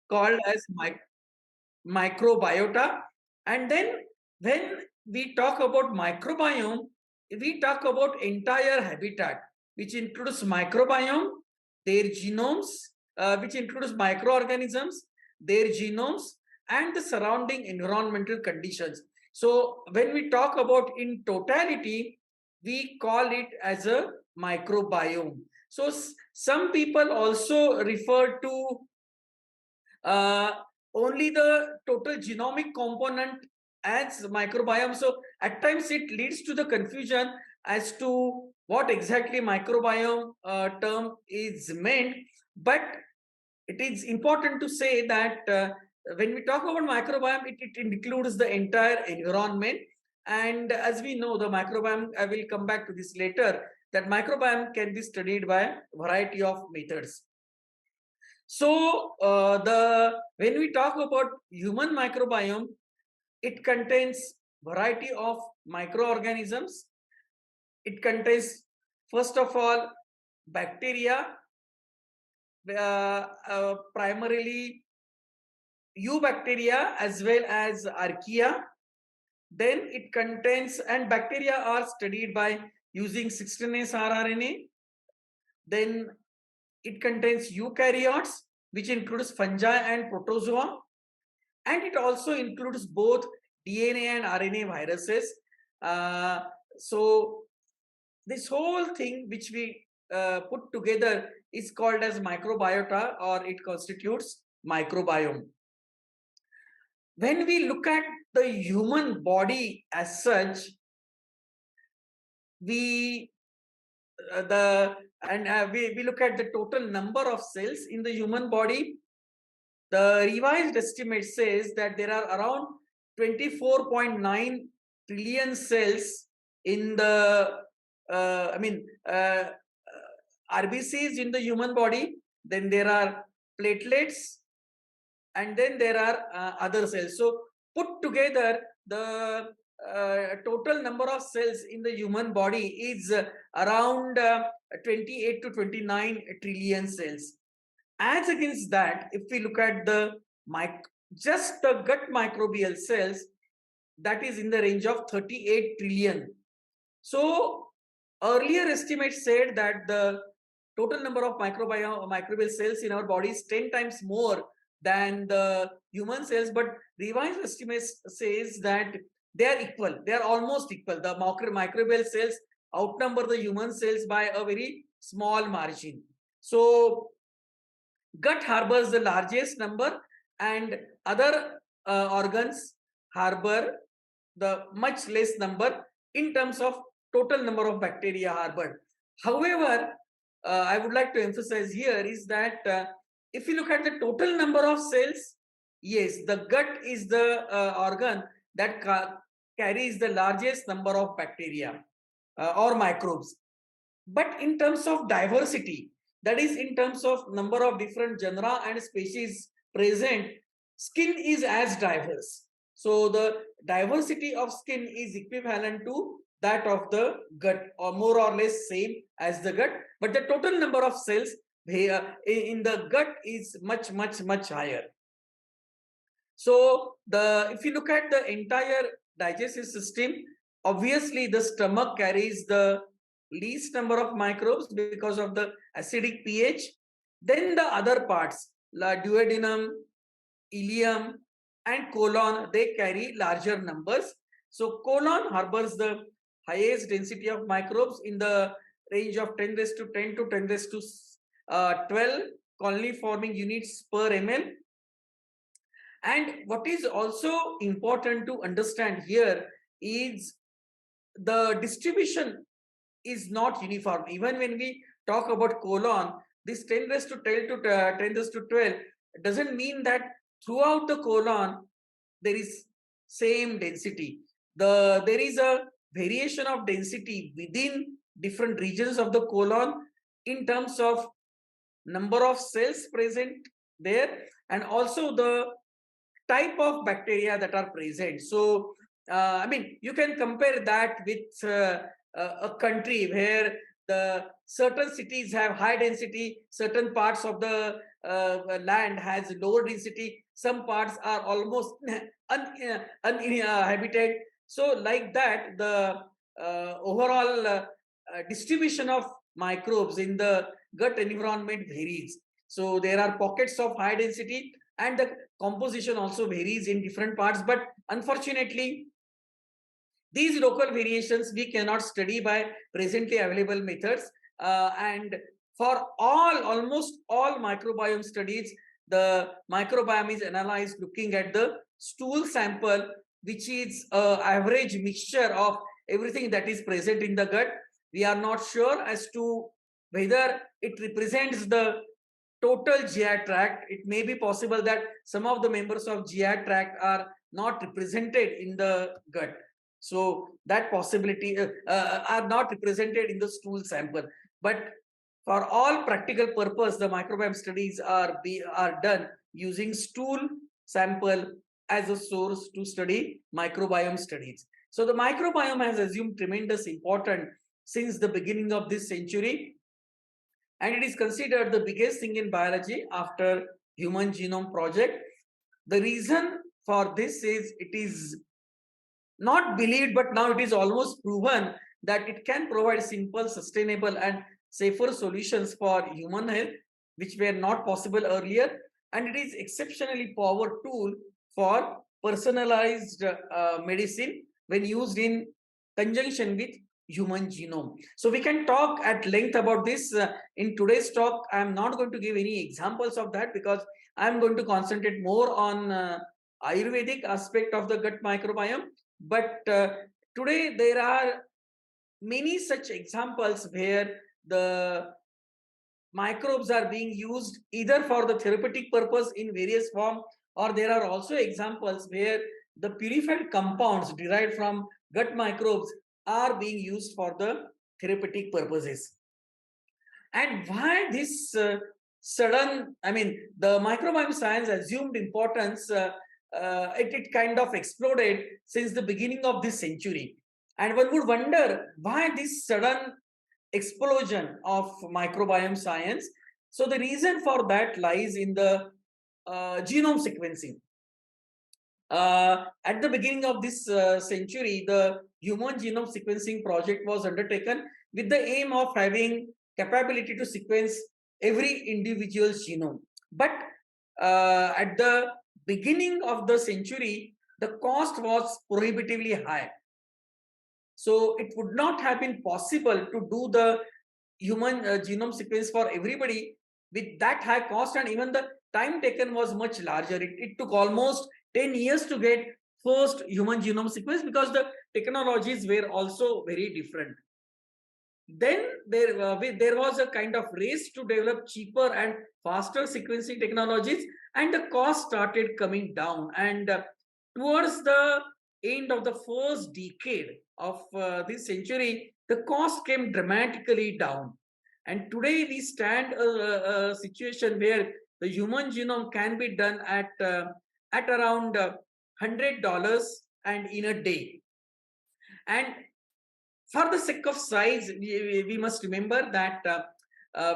called as microbiota. And then when we talk about microbiome, we talk about entire habitat, which includes microbiome, their genomes, which includes microorganisms, their genomes, and the surrounding environmental conditions. So when we talk about in totality, we call it as a microbiome. So some people also refer to uh, only the total genomic component as microbiome. So at times it leads to the confusion as to what exactly microbiome term is meant. But it is important to say that when we talk about microbiome, it includes the entire environment. And as we know, the microbiome, I will come back to this later, that microbiome can be studied by a variety of methods. So the when we talk about human microbiome, it contains variety of microorganisms. It contains, first of all, bacteria, primarily eubacteria as well as archaea. Then it contains, and bacteria are studied by using 16S rRNA. Then it contains eukaryotes, which includes fungi and protozoa. And it also includes both DNA and RNA viruses. So this whole thing which we put together is called as microbiota, or it constitutes microbiome. When we look at the human body as such, we we look at the total number of cells in the human body. The revised estimate says that there are around 24.9 trillion cells in the RBCs in the human body. Then there are platelets, and then there are other cells. So put together, the total number of cells in the human body is around 28 to 29 trillion cells. As against that, if we look at the just the gut microbial cells, that is in the range of 38 trillion. So earlier estimates said that the total number of microbial cells in our body is 10 times more than the human cells, but revised estimates says that they are equal. They are almost equal. The microbial cells outnumber the human cells by a very small margin. So gut harbors the largest number, and other organs harbor the much less number in terms of total number of bacteria harbored. However, I would like to emphasize here is that if you look at the total number of cells, yes, the gut is the organ that carries the largest number of bacteria or microbes. But in terms of diversity, that is in terms of number of different genera and species present, skin is as diverse. So the diversity of skin is equivalent to that of the gut, or more or less same as the gut, but the total number of cells in the gut is much higher. So if you look at the entire digestive system, obviously the stomach carries the least number of microbes because of the acidic pH. Then the other parts, like duodenum, ileum, and colon, they carry larger numbers. So colon harbors the highest density of microbes in the range of 10 raised to 10 to 10 raised to 12 colony forming units per ml. And what is also important to understand here is the distribution is not uniform. Even when we talk about colon, this 10 raised to 10 to 10 raised to 12 doesn't mean that throughout the colon there is same density. There is a variation of density within different regions of the colon in terms of number of cells present there, and also the type of bacteria that are present. So you can compare that with a country where the certain cities have high density, certain parts of the land has lower density, some parts are almost uninhabited. So like that, the overall distribution of microbes in the gut environment varies. So there are pockets of high density, and the composition also varies in different parts. But unfortunately, these local variations we cannot study by presently available methods. And for almost all microbiome studies, the microbiome is analyzed looking at the stool sample, which is an average mixture of everything that is present in the gut. We are not sure as to whether it represents the total GI tract. It may be possible that some of the members of GI tract are not represented in the gut. So that possibility are not represented in the stool sample. But for all practical purpose, the microbiome studies are done using stool sample as a source to study microbiome studies. So the microbiome has assumed tremendous importance since the beginning of this century, and it is considered the biggest thing in biology after Human Genome Project. The reason for this is it is not believed, but now it is almost proven that it can provide simple, sustainable, and safer solutions for human health, which were not possible earlier. And it is exceptionally power tool for personalized medicine when used in conjunction with human genome. So we can talk at length about this in today's talk. I am not going to give any examples of that because I am going to concentrate more on Ayurvedic aspect of the gut microbiome. But today there are many such examples where the microbes are being used either for the therapeutic purpose in various form, or there are also examples where the purified compounds derived from gut microbes are being used for the therapeutic purposes. And why this sudden, I mean, the microbiome science assumed importance, it kind of exploded since the beginning of this century. And one would wonder why this sudden explosion of microbiome science. So the reason for that lies in the genome sequencing. At the beginning of this century, the human genome sequencing project was undertaken with the aim of having capability to sequence every individual's genome. But at the beginning of the century, the cost was prohibitively high. So it would not have been possible to do the human genome sequence for everybody with that high cost, and even the time taken was much larger. It took almost 10 years to get first human genome sequence because the technologies were also very different. Then there was a kind of race to develop cheaper and faster sequencing technologies, and the cost started coming down. And towards the end of the first decade of this century, the cost came dramatically down. And today we stand a situation where the human genome can be done at around $100 and in a day. And for the sake of size, we must remember that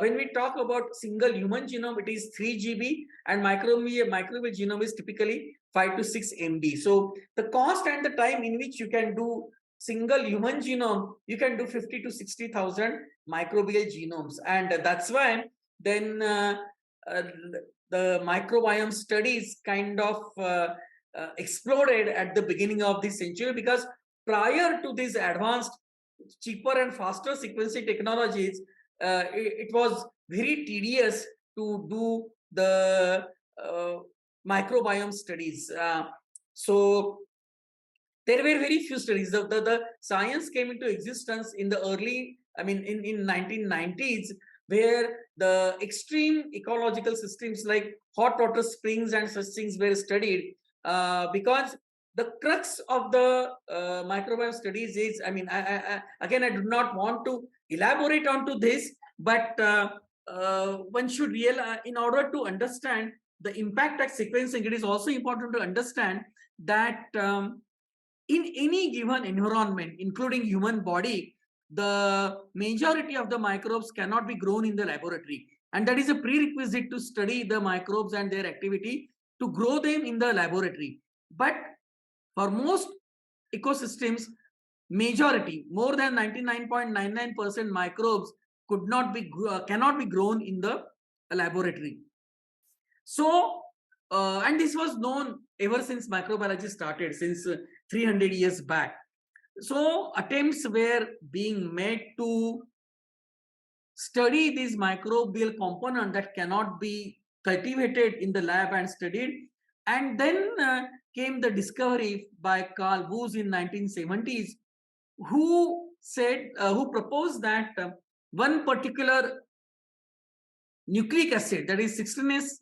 when we talk about single human genome, it is 3 GB, and microbial genome is typically 5 to 6 MB. So the cost and the time in which you can do single human genome, you can do 50 to 60,000 microbial genomes. And that's why then uh, the microbiome studies kind of exploded at the beginning of this century, because prior to these advanced, cheaper and faster sequencing technologies, it was very tedious to do the microbiome studies. So there were very few studies. The science came into existence in the early, I mean, in 1990s, where the extreme ecological systems like hot water springs and such things were studied, because the crux of the microbiome studies is, I mean, again, I do not want to elaborate onto this, but one should realize, in order to understand the impact of sequencing, it is also important to understand that in any given environment, including human body, the majority of the microbes cannot be grown in the laboratory. And that is a prerequisite to study the microbes and their activity to grow them in the laboratory. But for most ecosystems, majority, more than 99.99% microbes cannot be grown in the laboratory. So, and this was known ever since microbiology started, since 300 years back. So, attempts were being made to study these microbial component that cannot be cultivated in the lab and studied. And then came the discovery by Carl Woese in 1970s, who proposed that one particular nucleic acid, that is 16S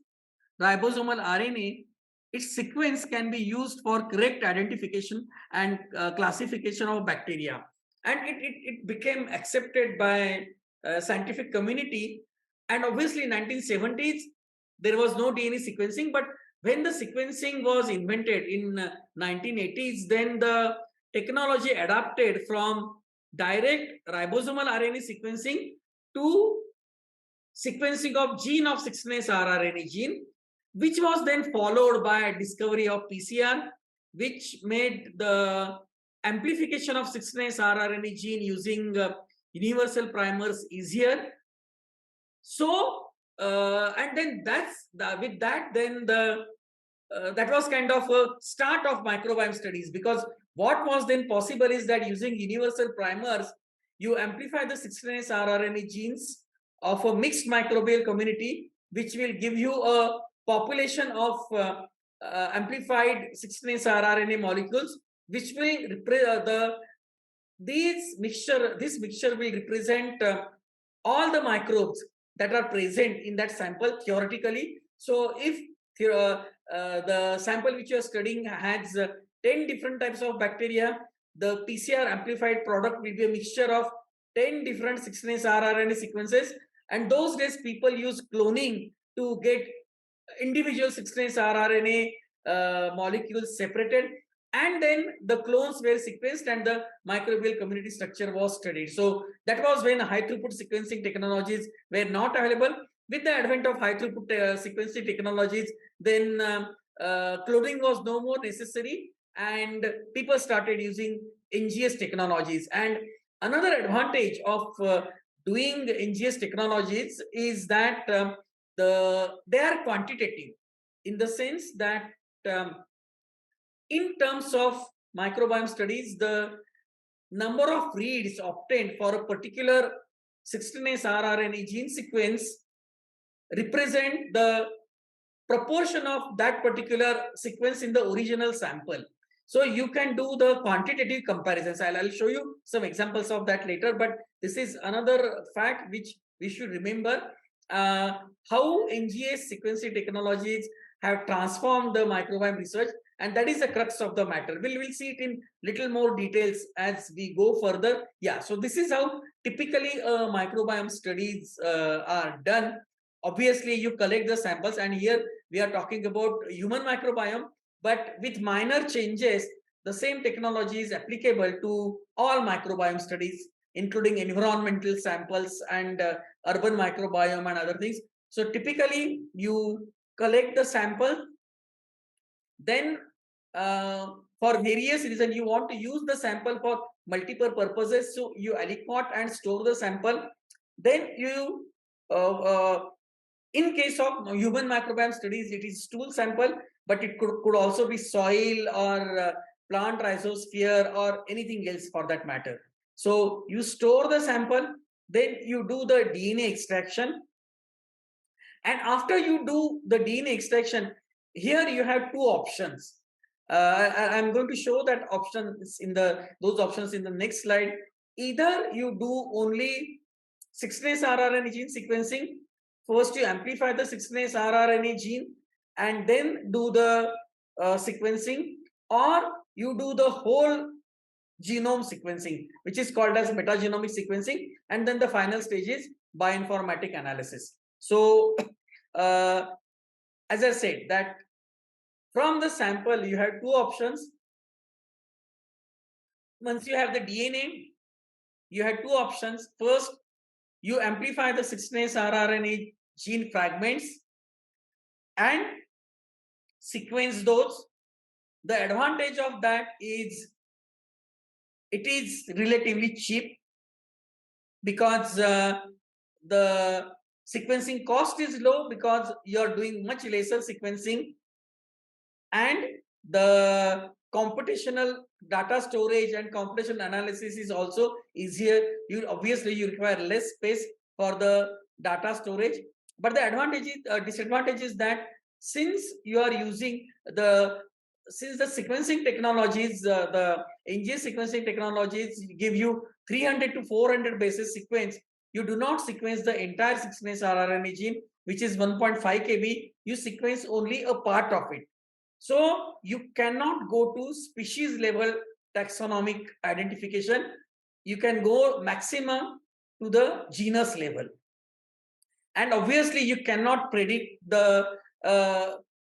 ribosomal RNA, its sequence can be used for correct identification and classification of bacteria. And it became accepted by scientific community. And obviously in 1970s, there was no DNA sequencing, but when the sequencing was invented in 1980s, then the technology adapted from direct ribosomal RNA sequencing to sequencing of gene of 16S rRNA gene, which was then followed by discovery of PCR, which made the amplification of 16S rRNA gene using universal primers easier. So, and then with that, then that was kind of a start of microbiome studies, because what was then possible is that using universal primers, you amplify the 16S rRNA genes of a mixed microbial community, which will give you a population of amplified 16S rRNA molecules, which will this mixture will represent all the microbes that are present in that sample theoretically. So if the sample which you are studying has 10 different types of bacteria, the PCR amplified product will be a mixture of 10 different 16S rRNA sequences. And those days people use cloning to get individual 16S rRNA molecules separated, and then the clones were sequenced and the microbial community structure was studied. So that was when high throughput sequencing technologies were not available. With the advent of high throughput sequencing technologies, then cloning was no more necessary, and people started using NGS technologies. And another advantage of doing NGS technologies is that they are quantitative, in the sense that in terms of microbiome studies, the number of reads obtained for a particular 16S rRNA gene sequence represent the proportion of that particular sequence in the original sample. So you can do the quantitative comparisons. I'll show you some examples of that later, but this is another fact which we should remember, how NGS sequencing technologies have transformed the microbiome research, and that is the crux of the matter. We'll see it in little more details as we go further. Yeah, so this is how typically microbiome studies are done. Obviously, you collect the samples, and here we are talking about human microbiome, but with minor changes, the same technology is applicable to all microbiome studies, including environmental samples and urban microbiome and other things. So typically, you collect the sample, then for various reasons, you want to use the sample for multiple purposes. So you aliquot and store the sample. Then you in case of human microbiome studies, it is stool sample, but it could also be soil or plant rhizosphere or anything else for that matter. So you store the sample, then you do the DNA extraction. And after you do the DNA extraction, here you have two options. I'm going to show that options those options in the next slide. Either you do only 16S rRNA gene sequencing. First, you amplify the 16S rRNA gene and then do the sequencing, or you do the whole genome sequencing, which is called as metagenomic sequencing, and then the final stage is bioinformatic analysis. So, as I said, that from the sample you have two options. Once you have the DNA, you had two options. First, you amplify the 16S rRNA gene fragments and sequence those. The advantage of that is it is relatively cheap because the sequencing cost is low because you are doing much lesser sequencing, and the computational data storage and computational analysis is also easier. You obviously you require less space for the data storage, but the disadvantage is that since you are using the since the sequencing technologies, the NGS sequencing technologies give you 300 to 400 bases sequence, you do not sequence the entire 16S rRNA gene, which is 1.5 kb. You sequence only a part of it. So you cannot go to species level taxonomic identification. You can go maximum to the genus level. And obviously you cannot predict the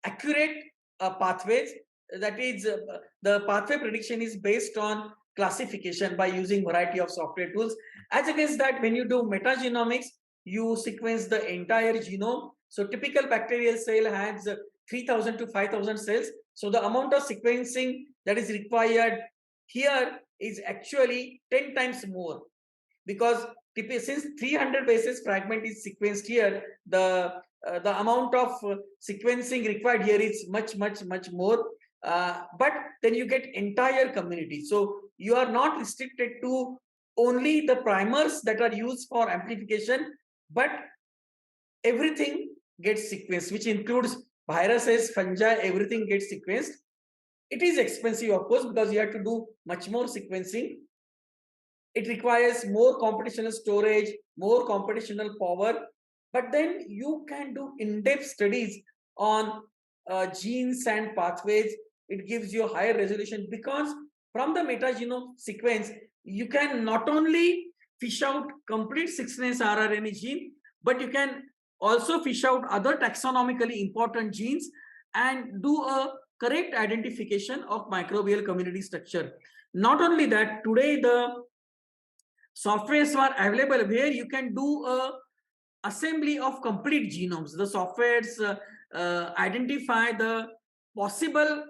accurate pathways. That is, the pathway prediction is based on classification by using variety of software tools. As against that, when you do metagenomics, you sequence the entire genome. So typical bacterial cell has 3000 to 5000 cells. So the amount of sequencing that is required here is actually 10 times more, because since 300 bases fragment is sequenced here, the amount of sequencing required here is much more. But then you get entire community. So you are not restricted to only the primers that are used for amplification, but everything gets sequenced, which includes viruses, fungi, everything gets sequenced. It is expensive, of course, because you have to do much more sequencing. It requires more computational storage, more computational power, but then you can do in-depth studies on genes and pathways. It gives you higher resolution because from the metagenome sequence, you can not only fish out complete 16S rRNA gene, but you can also fish out other taxonomically important genes and do a correct identification of microbial community structure. Not only that, today the softwares are available where you can do a assembly of complete genomes. The softwares identify the possible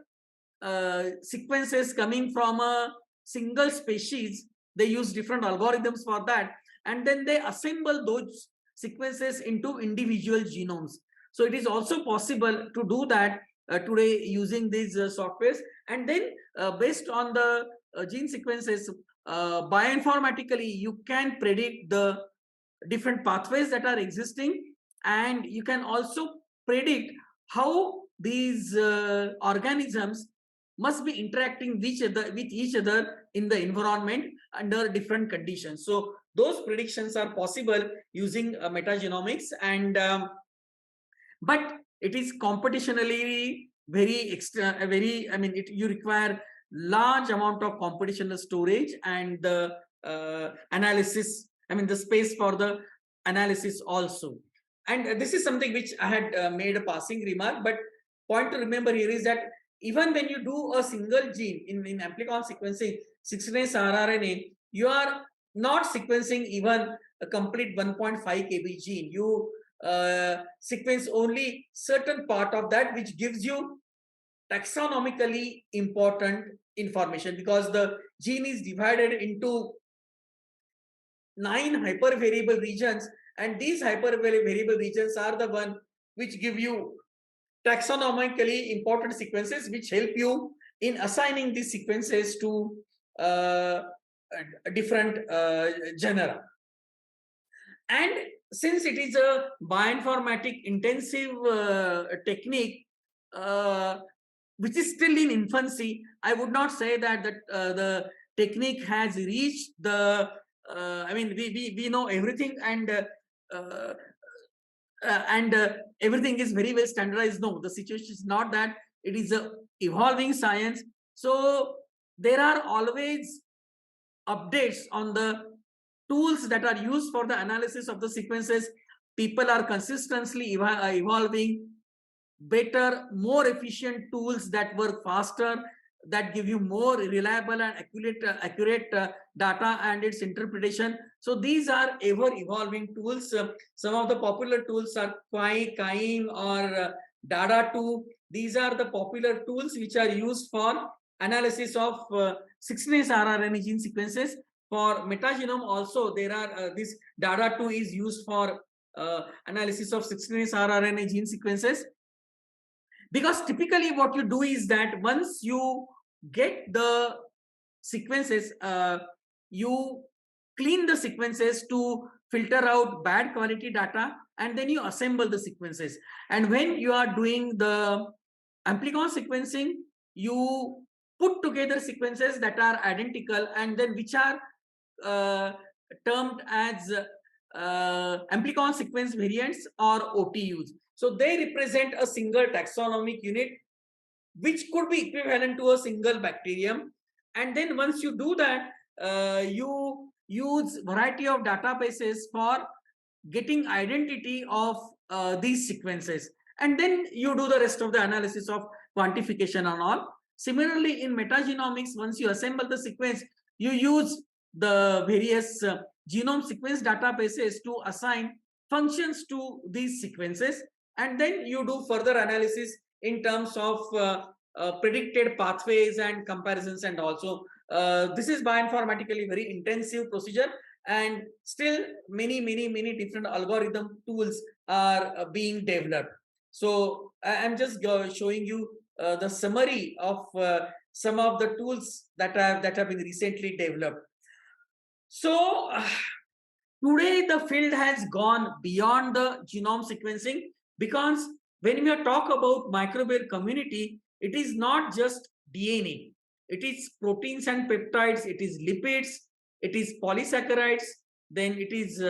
sequences coming from a single species. They use different algorithms for that, and then they assemble those sequences into individual genomes. So it is also possible to do that today using these softwares, and then based on the gene sequences, bioinformatically you can predict the different pathways that are existing, and you can also predict how these organisms must be interacting with each other in the environment under different conditions. So those predictions are possible using metagenomics, and but it is computationally very, I mean, you require large amount of computational storage and the analysis, I mean the space for the analysis also. And this is something which I had made a passing remark, but point to remember here is that even when you do a single gene in amplicon sequencing 16S rRNA, you are not sequencing even a complete 1.5 kb gene. You sequence only certain part of that, which gives you taxonomically important information, because the gene is divided into 9 hypervariable regions, and these hypervariable regions are the one which give you taxonomically important sequences, which help you in assigning these sequences to different genera. And since it is a bioinformatic intensive technique, which is still in infancy, I would not say that the technique has reached the I mean, we know everything, and everything is very well standardized. No, the situation is not that. It is a evolving science. So there are always updates on the tools that are used for the analysis of the sequences. People are consistently evolving better, more efficient tools that work faster. that give you more reliable and accurate data and its interpretation. So these are ever evolving tools. Some of the popular tools are Kaim or Data 2. These are the popular tools which are used for analysis of 16S rRNA gene sequences. For metagenome also, there are this Data 2 is used for analysis of 16S rRNA gene sequences. Because typically what you do is that once you get the sequences, you clean the sequences to filter out bad quality data, and then you assemble the sequences. And when you are doing the amplicon sequencing, you put together sequences that are identical and then which are uh, termed as amplicon sequence variants or OTUs. So they represent a single taxonomic unit which could be equivalent to a single bacterium. And then once you do that, you use variety of databases for getting identity of these sequences. And then you do the rest of the analysis of quantification and all. Similarly, in metagenomics, once you assemble the sequence, you use the various genome sequence databases to assign functions to these sequences. And then you do further analysis in terms of predicted pathways and comparisons. And also, this is bioinformatically very intensive procedure, and still many different algorithm tools are being developed. So I'm just showing you the summary of some of the tools that have been recently developed. So today the field has gone beyond the genome sequencing, because when we talk about microbial community, it is not just DNA, it is proteins and peptides, it is lipids, it is polysaccharides, then it is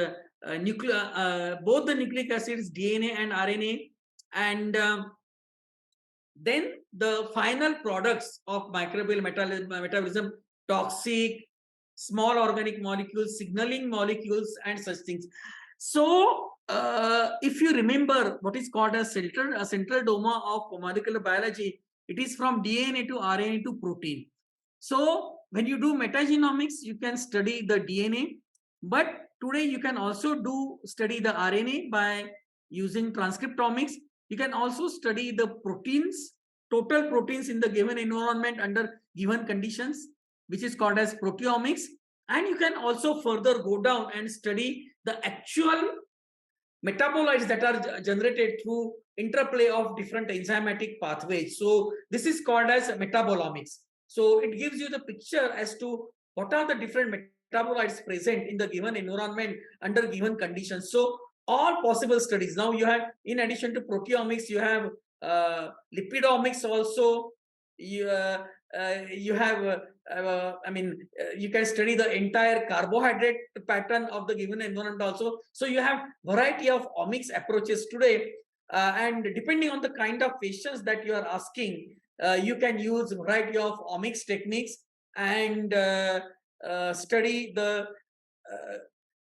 both the nucleic acids DNA and RNA, and then the final products of microbial metabolism, toxic, small organic molecules, signaling molecules, and such things. So if you remember what is called a central dogma of molecular biology, it is from DNA to RNA to protein. So when you do metagenomics, you can study the DNA, but today you can also study the RNA by using transcriptomics. You can also study the proteins, total proteins in the given environment under given conditions, which is called as proteomics. And you can also further go down and study the actual metabolites that are generated through interplay of different enzymatic pathways. So this is called as metabolomics. So it gives you the picture as to what are the different metabolites present in the given environment under given conditions. So all possible studies. Now you have, in addition to proteomics, you have lipidomics also. You have you can study the entire carbohydrate pattern of the given environment also. So you have variety of omics approaches today, and depending on the kind of questions that you are asking, you can use variety of omics techniques and study the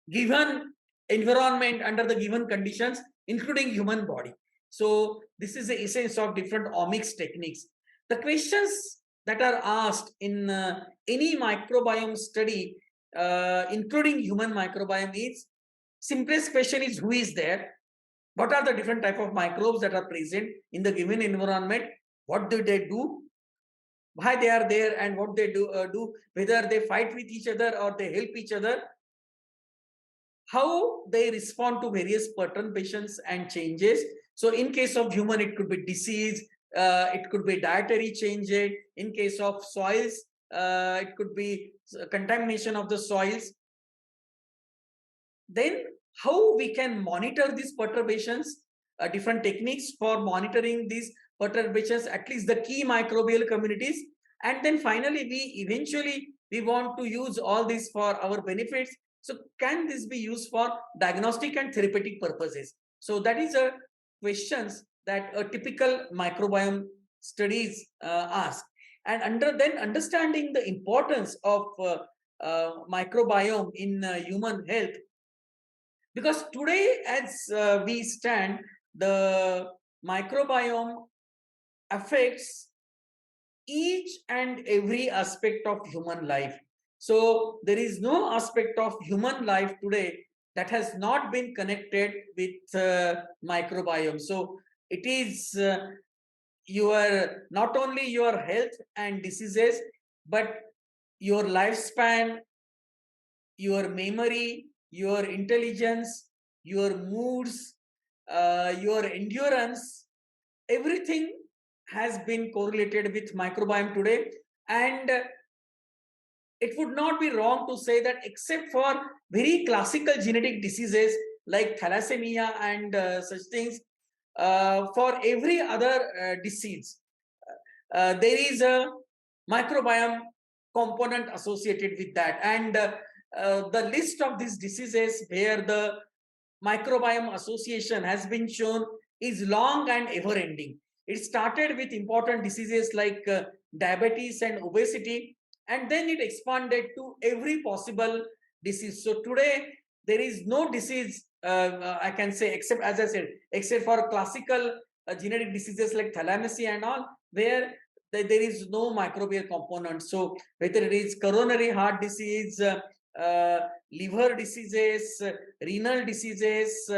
given environment under the given conditions, including human body. So this is the essence of different omics techniques. The questions that are asked in any microbiome study, including human microbiome, is simplest question is who is there, what are the different type of microbes that are present in the given environment, what do they do, why they are there, and what they do, whether they fight with each other or they help each other, how they respond to various perturbations and changes. So in case of human, it could be disease, it could be dietary changes. In case of soils, it could be contamination of the soils. Then how we can monitor these perturbations, different techniques for monitoring these perturbations, at least the key microbial communities. And then finally, we want to use all this for our benefits. So can this be used for diagnostic and therapeutic purposes? So that is a questions that a typical microbiome studies ask. And understanding the importance of microbiome in human health, because today as we stand, the microbiome affects each and every aspect of human life. So there is no aspect of human life today that has not been connected with microbiome. So it is your not only your health and diseases, but your lifespan, your memory, your intelligence, your moods, your endurance, everything has been correlated with microbiome today. And it would not be wrong to say that except for very classical genetic diseases like thalassemia and such things, for every other disease, there is a microbiome component associated with that. And the list of these diseases where the microbiome association has been shown is long and ever ending. It started with important diseases like diabetes and obesity, and then it expanded to every possible disease. So today there is no disease, I can say, except, as I said, except for classical genetic diseases like thalassemia and all, where there is no microbial component. So whether it is coronary heart disease, liver diseases, renal diseases,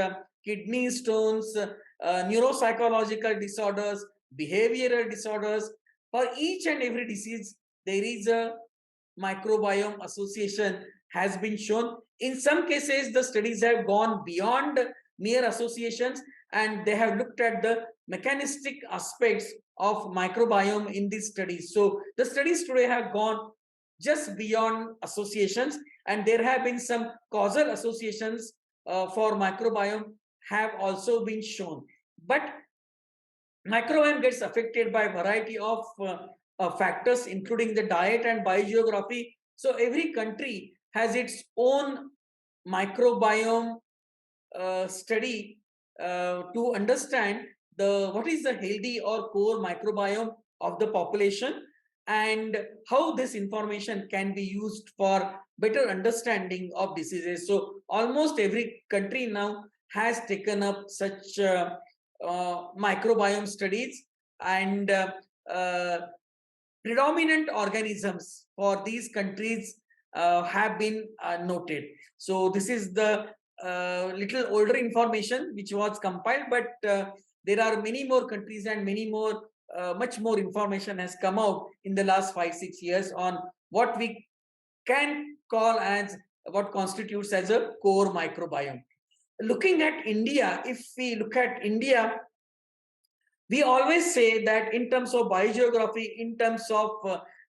kidney stones, neuropsychological disorders, behavioral disorders, for each and every disease there is a microbiome association has been shown. In some cases the studies have gone beyond mere associations, and they have looked at the mechanistic aspects of microbiome in these studies. So the studies today have gone just beyond associations, and there have been some causal associations for microbiome have also been shown. But microbiome gets affected by a variety of factors, including the diet and biogeography. So every country has its own microbiome study to understand the what is the healthy or core microbiome of the population, and how this information can be used for better understanding of diseases. So almost every country now has taken up such microbiome studies, and uh, predominant organisms for these countries have been noted. So this is the little older information which was compiled, but there are many more countries and many more, much more information has come out in the last 5-6 years on what we can call as what constitutes as a core microbiome. Looking at India, if we look at India, we always say that in terms of biogeography, in terms of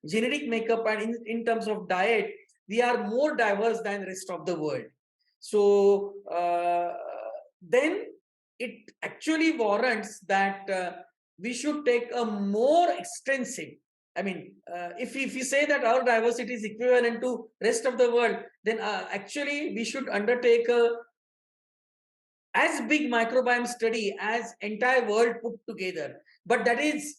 genetic makeup, and in terms of diet, we are more diverse than the rest of the world. So then it actually warrants that we should take a more extensive, I mean, if we say that our diversity is equivalent to rest of the world, then actually we should undertake a as big microbiome study as entire world put together. But that is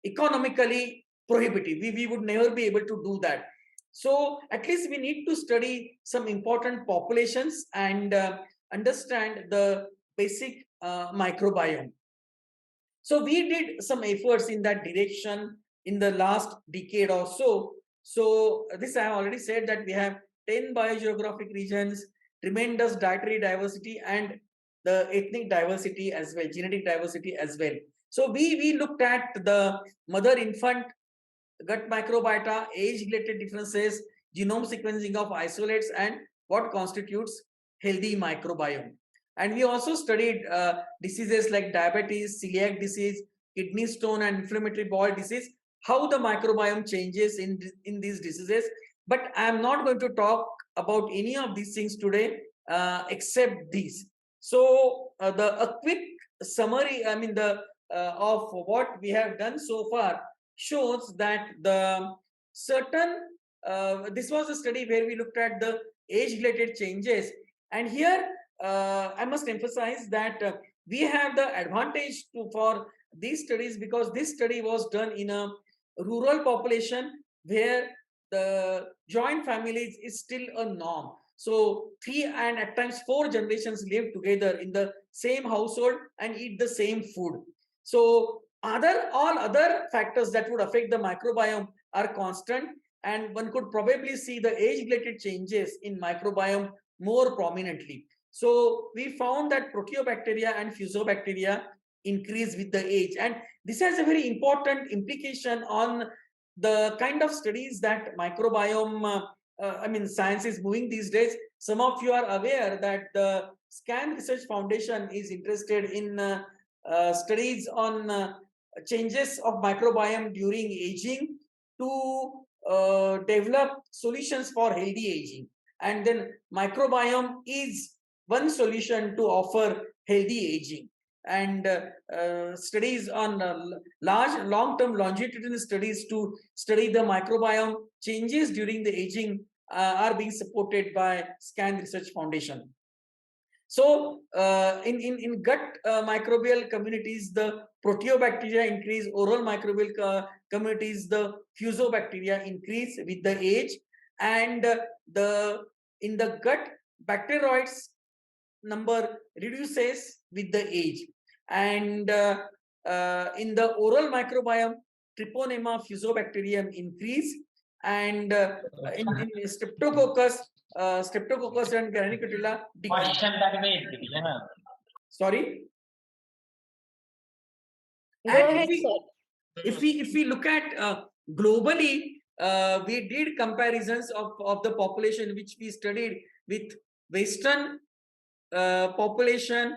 economically prohibitive. We would never be able to do that. So at least we need to study some important populations and understand the basic microbiome. So we did some efforts in that direction in the last decade or so. So this I have already said that we have 10 biogeographic regions, tremendous dietary diversity, and the ethnic diversity as well, genetic diversity as well. So we looked at the mother-infant gut microbiota, age-related differences, genome sequencing of isolates, and what constitutes healthy microbiome. And we also studied diseases like diabetes, celiac disease, kidney stone, and inflammatory bowel disease, how the microbiome changes in these diseases. But I am not going to talk about any of these things today except these. So a quick summary, I mean, the of what we have done so far shows that the certain this was a study where we looked at the age related changes, and here I must emphasize that we have the advantage for these studies because this study was done in a rural population where the joint families is still a norm. So 3 and at times 4 generations live together in the same household and eat the same food. So All other factors that would affect the microbiome are constant, and one could probably see the age-related changes in microbiome more prominently. So we found that proteobacteria and fusobacteria increase with the age, and this has a very important implication on the kind of studies that microbiome, science is moving these days. Some of you are aware that the Scan Research Foundation is interested in studies on changes of microbiome during aging to develop solutions for healthy aging. And then microbiome is one solution to offer healthy aging. And studies on large long-term longitudinal studies to study the microbiome changes during the aging are being supported by Scan Research Foundation. So in gut microbial communities, the proteobacteria increase, oral microbial communities, the fusobacteria increase with the age, and in the gut, bacteroids number reduces with the age. And in the oral microbiome, Treponema fusobacterium increase, and in Streptococcus, Streptococcus and Granicutilla decrease. Sorry. Go ahead, sir. If we look at globally, we did comparisons of the population which we studied with Western population,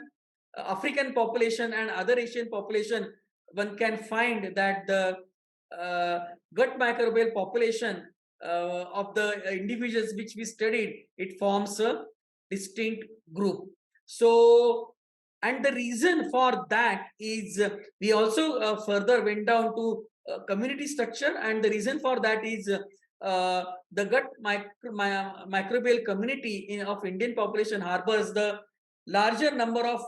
African population, and other Asian population. One can find that the gut microbial population of the individuals which we studied, it forms a distinct group. So, and the reason for that is we also further went down to community structure, and the reason for that is the gut microbial community of Indian population harbors the larger number of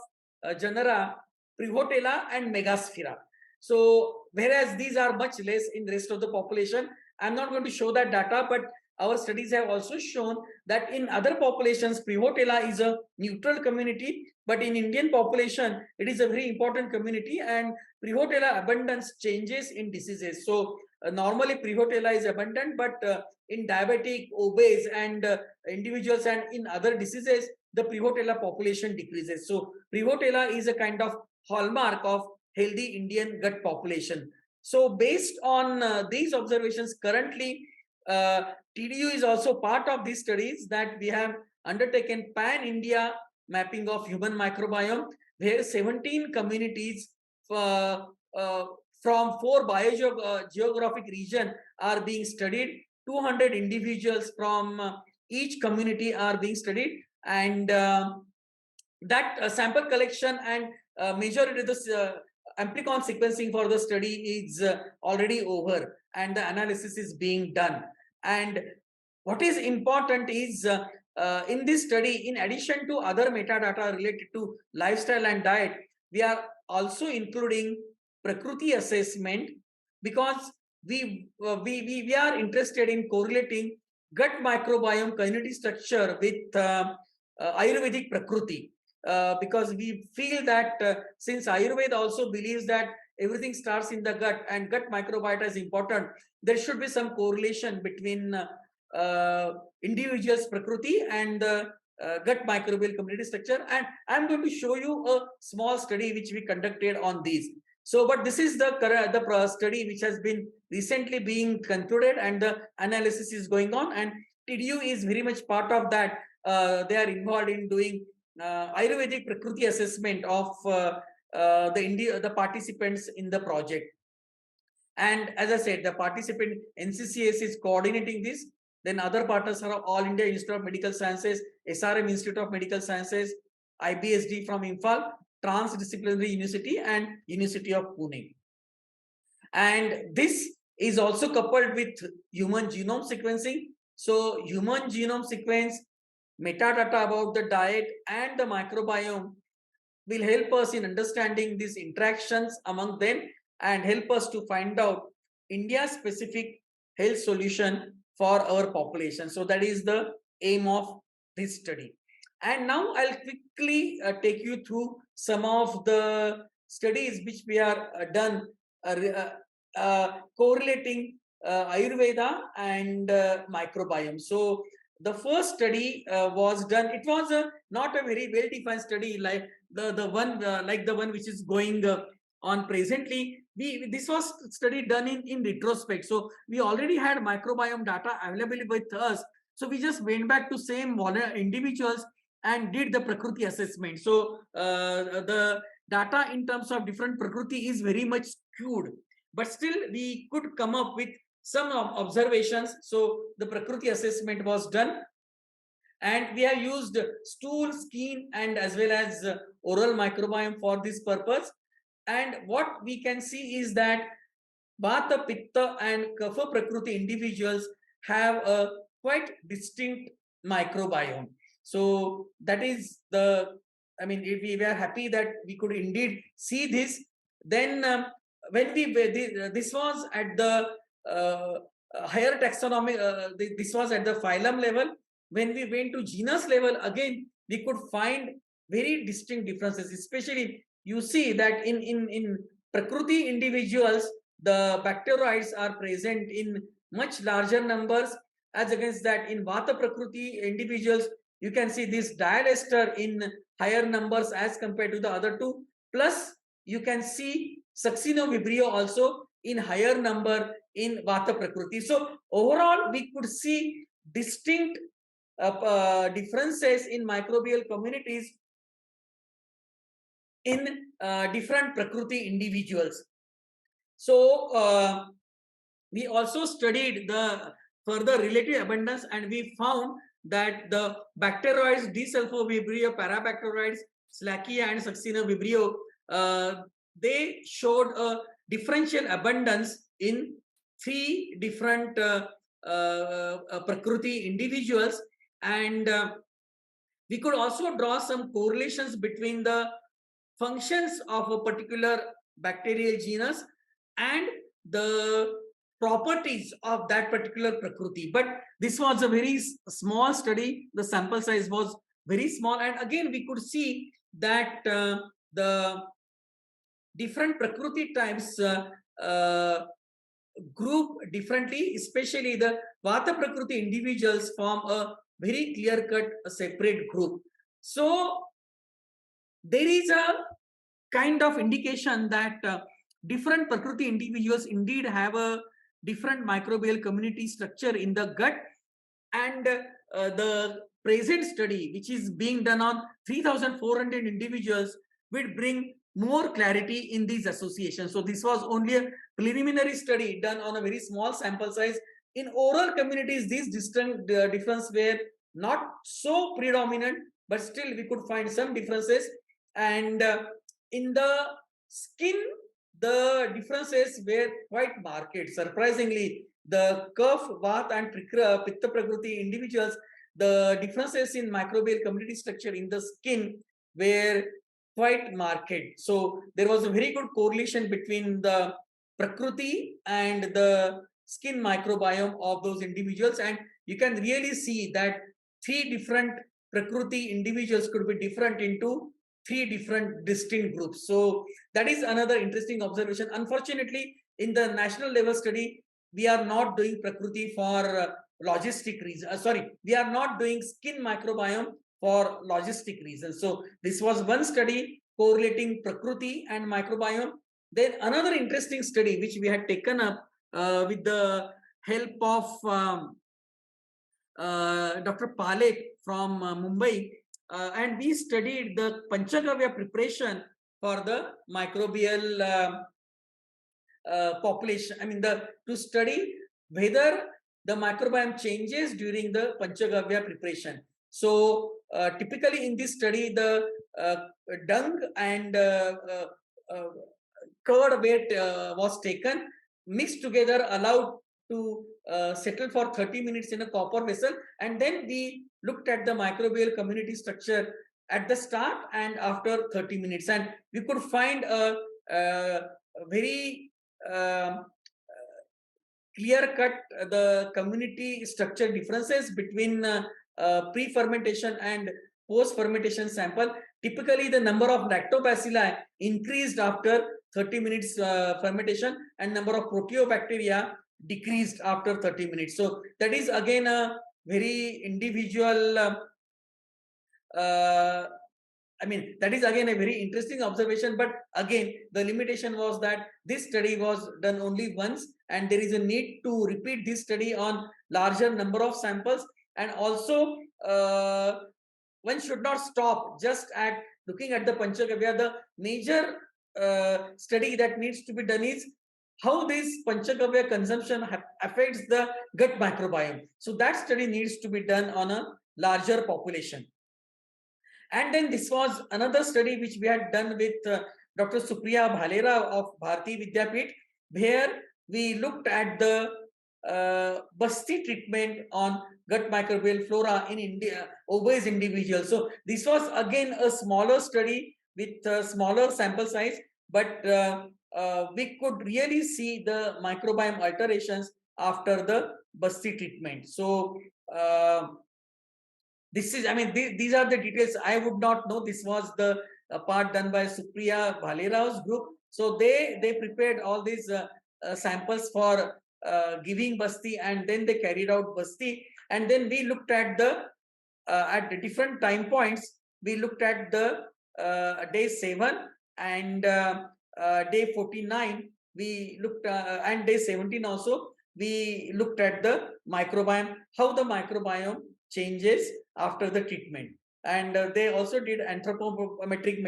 genera Prevotella and Megasphaera. So whereas these are much less in the rest of the population, I'm not going to show that data, but our studies have also shown that in other populations, Prevotella is a neutral community, but in Indian population, it is a very important community, and Prevotella abundance changes in diseases. So normally Prevotella is abundant, but in diabetic, obese, and individuals and in other diseases, the Prevotella population decreases. So Prevotella is a kind of hallmark of healthy Indian gut population. So based on these observations, currently TDU is also part of these studies that we have undertaken pan-India mapping of human microbiome, where 17 communities from 4 biogeographic region are being studied. 200 individuals from each community are being studied, and that sample collection and majority of the amplicon sequencing for the study is already over, and the analysis is being done. And what is important is in this study, in addition to other metadata related to lifestyle and diet, we are also including Prakriti assessment, because we are interested in correlating gut microbiome community structure with Ayurvedic Prakriti. Because we feel that since Ayurveda also believes that everything starts in the gut and gut microbiota is important, there should be some correlation between individuals' Prakriti and gut microbial community structure. And I'm going to show you a small study which we conducted on these. So, but this is the study which has been recently being concluded, and the analysis is going on, and TDU is very much part of that. They are involved in doing Ayurvedic Prakriti assessment of the participants in the project. And as I said, the participant NCCS is coordinating this. Then other partners are All India Institute of Medical Sciences, SRM Institute of Medical Sciences, IBSD from Imphal, Transdisciplinary University, and University of Pune. And this is also coupled with human genome sequencing. So human genome sequence, metadata about the diet and the microbiome will help us in understanding these interactions among them and help us to find out India-specific health solution for our population. So that is the aim of this study. And now I'll quickly take you through some of the studies which we are done correlating Ayurveda and microbiome. So the first study was done. It was not a very well-defined study like the one like the one which is going on presently. This was study done in retrospect. So we already had microbiome data available with us. So we just went back to same individuals and did the Prakriti assessment. So the data in terms of different Prakriti is very much skewed, but still we could come up with some observations. So the Prakriti assessment was done, and we have used stool, skin, and as well as oral microbiome for this purpose. And what we can see is that Vata, Pitta, and Kapha Prakriti individuals have a quite distinct microbiome. So that is the, I mean, if we were happy that we could indeed see this. Then when this was at the uh, higher taxonomy, this was at the phylum level. When we went to genus level, again, we could find very distinct differences, especially you see that in Prakriti individuals, the bacteroids are present in much larger numbers, as against that in Vata Prakriti individuals, you can see this dialester in higher numbers as compared to the other two. Plus, you can see Succinovibrio also in higher number in Vata Prakriti. So overall, we could see distinct differences in microbial communities in different Prakriti individuals. So we also studied the further relative abundance, and we found that the bacteroids Desulfovibrio, parabacteroids, Slackia, and Succinovibrio, they showed a differential abundance in three different Prakriti individuals, and we could also draw some correlations between the functions of a particular bacterial genus and the properties of that particular Prakriti. But this was a very small study. The sample size was very small. And again, we could see that the different Prakriti types group differently, especially the Vata Prakriti individuals form a very clear-cut separate group. So there is a kind of indication that different Prakriti individuals indeed have a different microbial community structure in the gut, and the present study, which is being done on 3,400 individuals, will bring more clarity in these associations. So this was only a preliminary study done on a very small sample size. In oral communities, these distinct differences were not so predominant, but still we could find some differences. And in the skin, the differences were quite marked. Surprisingly, the Kapha, Vata, and Pitta Prakriti individuals, the differences in microbial community structure in the skin were quite marked. So there was a very good correlation between the Prakriti and the skin microbiome of those individuals, and you can really see that three different Prakriti individuals could be different into three different distinct groups. So that is another interesting observation. Unfortunately, in the national level study, we are not doing Prakriti for logistic reasons. We are not doing skin microbiome for logistic reasons. So this was one study correlating Prakriti and microbiome. Then another interesting study which we had taken up with the help of Dr. Palek from Mumbai, and we studied the Panchagavya preparation for the microbial population. I mean, to study whether the microbiome changes during the Panchagavya preparation. So typically in this study, the dung and curd weight was taken, mixed together, allowed to settle for 30 minutes in a copper vessel, and then we looked at the microbial community structure at the start and after 30 minutes, and we could find a very clear cut the community structure differences between pre-fermentation and post-fermentation sample. Typically, the number of lactobacilli increased after 30 minutes fermentation, and number of proteobacteria decreased after 30 minutes. So that is again a very individual I mean, that is again a very interesting observation, but again, the limitation was that this study was done only once, and there is a need to repeat this study on larger number of samples. And also, one should not stop just at looking at the Panchagavya. The major study that needs to be done is how this Panchagavya consumption affects the gut microbiome. So that study needs to be done on a larger population. And then this was another study which we had done with Dr. Supriya Bhalera of Bharati Vidyapeeth, where we looked at the Basti treatment on gut microbial flora in India, obese individuals. So this was again a smaller study with a smaller sample size, but we could really see the microbiome alterations after the Basti treatment. So this is, I mean, these are the details I would not know. This was the part done by Supriya Bhalera's group. So they prepared all these samples for giving Basti, and then they carried out Basti. And then we looked at the different time points. We looked at the day 7 and day 49. We looked and day 17 also. We looked at the microbiome, how the microbiome changes after the treatment. And they also did anthropometric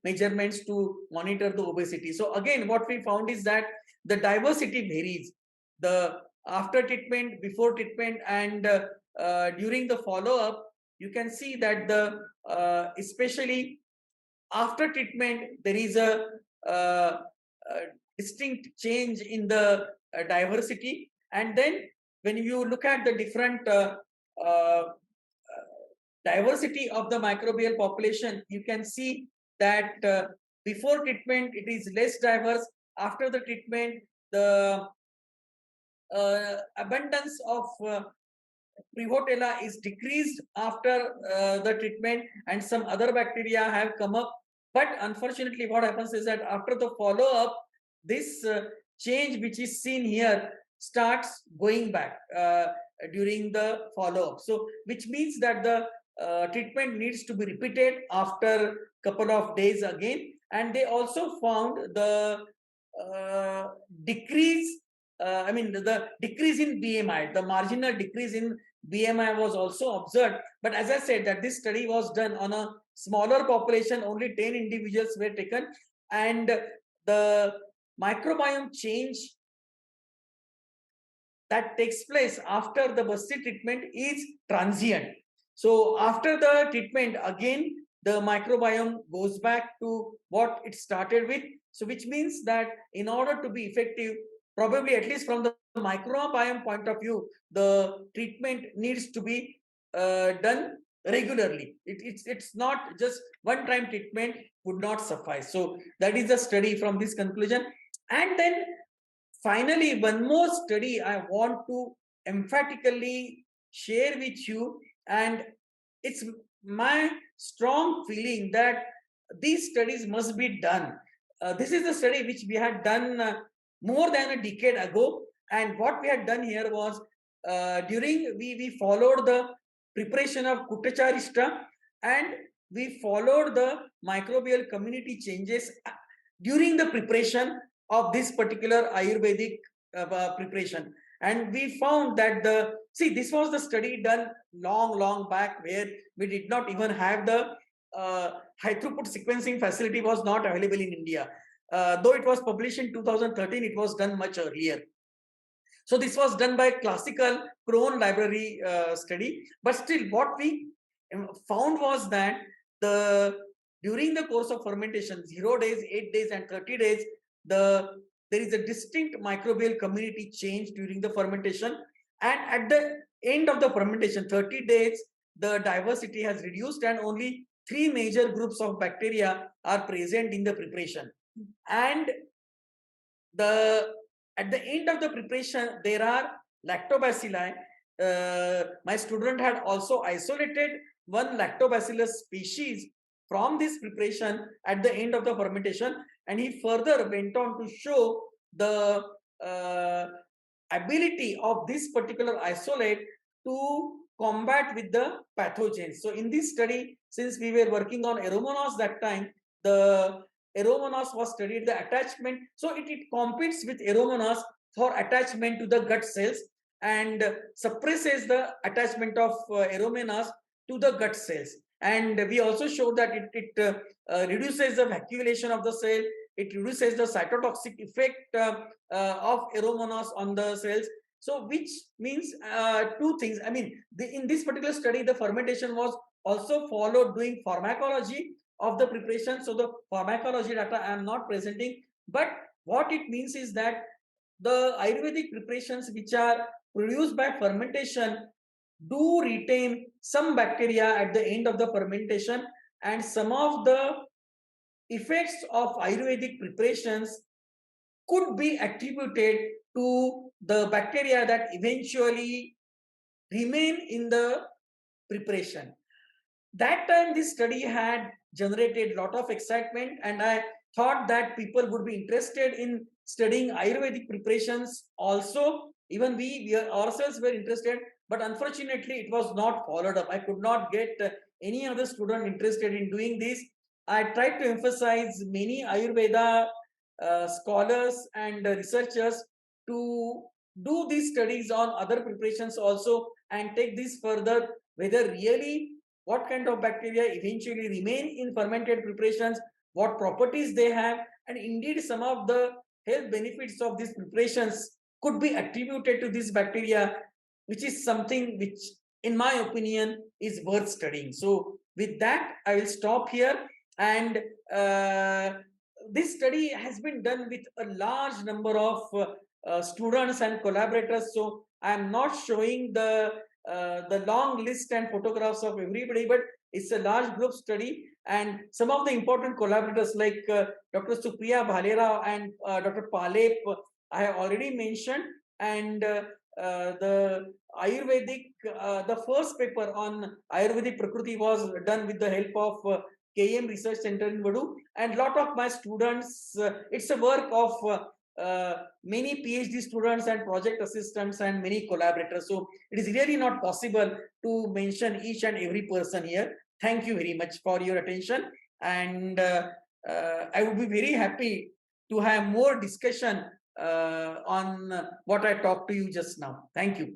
measurements to monitor the obesity. So again, what we found is that the diversity varies. The after treatment, before treatment, and during the follow-up, you can see that the especially after treatment, there is a distinct change in the diversity. And then when you look at the different diversity of the microbial population, you can see that before treatment it is less diverse. After the treatment, the abundance of Prevotella is decreased after the treatment, and some other bacteria have come up. But unfortunately, what happens is that after the follow-up, this change which is seen here starts going back during the follow-up. So, which means that the treatment needs to be repeated after couple of days again. And they also found the decrease, I mean, the decrease in BMI, the marginal decrease in BMI was also observed. But as I said, that this study was done on a smaller population, only 10 individuals were taken, and the microbiome change that takes place after the Basti treatment is transient. So after the treatment, again, the microbiome goes back to what it started with. So which means that in order to be effective, probably at least from the microbiome point of view, the treatment needs to be done regularly. It's not just one-time treatment would not suffice. So that is the study from this conclusion. And then finally, one more study I want to emphatically share with you, and it's my strong feeling that these studies must be done. This is a study which we had done more than a decade ago, and what we had done here was during we followed the preparation of Kuttacharishta, and we followed the microbial community changes during the preparation of this particular Ayurvedic preparation. And we found that this was the study done long back, where we did not even have the high throughput sequencing facility was not available in India. Though it was published in 2013, it was done much earlier. So this was done by classical Crohn library study. But still, what we found was that during the course of fermentation, 0 days, 8 days, and 30 days, there is a distinct microbial community change during the fermentation. And at the end of the fermentation, 30 days, the diversity has reduced, and only 3 major groups of bacteria are present in the preparation. And at the end of the preparation, there are lactobacilli. My student had also isolated one lactobacillus species from this preparation at the end of the fermentation. And he further went on to show the ability of this particular isolate to combat with the pathogens. So in this study, since we were working on Aeromonas that time, the Aeromonas was studied the attachment. So it competes with Aeromonas for attachment to the gut cells and suppresses the attachment of Aeromonas to the gut cells. And we also showed that it reduces the vacuolation of the cell. It reduces the cytotoxic effect of Aeromonas on the cells. So which means two things. I mean, in this particular study, the fermentation was also followed doing pharmacology of the preparation. So the pharmacology data I am not presenting, but what it means is that the Ayurvedic preparations which are produced by fermentation do retain some bacteria at the end of the fermentation, and some of the effects of Ayurvedic preparations could be attributed to the bacteria that eventually remain in the preparation. That time this study had generated a lot of excitement, and I thought that people would be interested in studying Ayurvedic preparations also. Even we ourselves were interested, but unfortunately it was not followed up. I could not get any other student interested in doing this. I tried to emphasize many Ayurveda scholars and researchers to do these studies on other preparations also and take this further, whether really what kind of bacteria eventually remain in fermented preparations, what properties they have, and indeed some of the health benefits of these preparations could be attributed to this bacteria, which is something which, in my opinion, is worth studying. So with that, I will stop here. And this study has been done with a large number of students and collaborators. So I am not showing the long list and photographs of everybody, but it's a large group study, and some of the important collaborators like Dr. Supriya Bhalera and Dr. Palep, I have already mentioned, and the Ayurvedic, the first paper on Ayurvedic Prakriti was done with the help of KM Research Center in Vadu, and lot of my students, it's a work of many PhD students and project assistants and many collaborators. So it is really not possible to mention each and every person here. Thank you very much for your attention, and I would be very happy to have more discussion on what I talked to you just now. Thank you.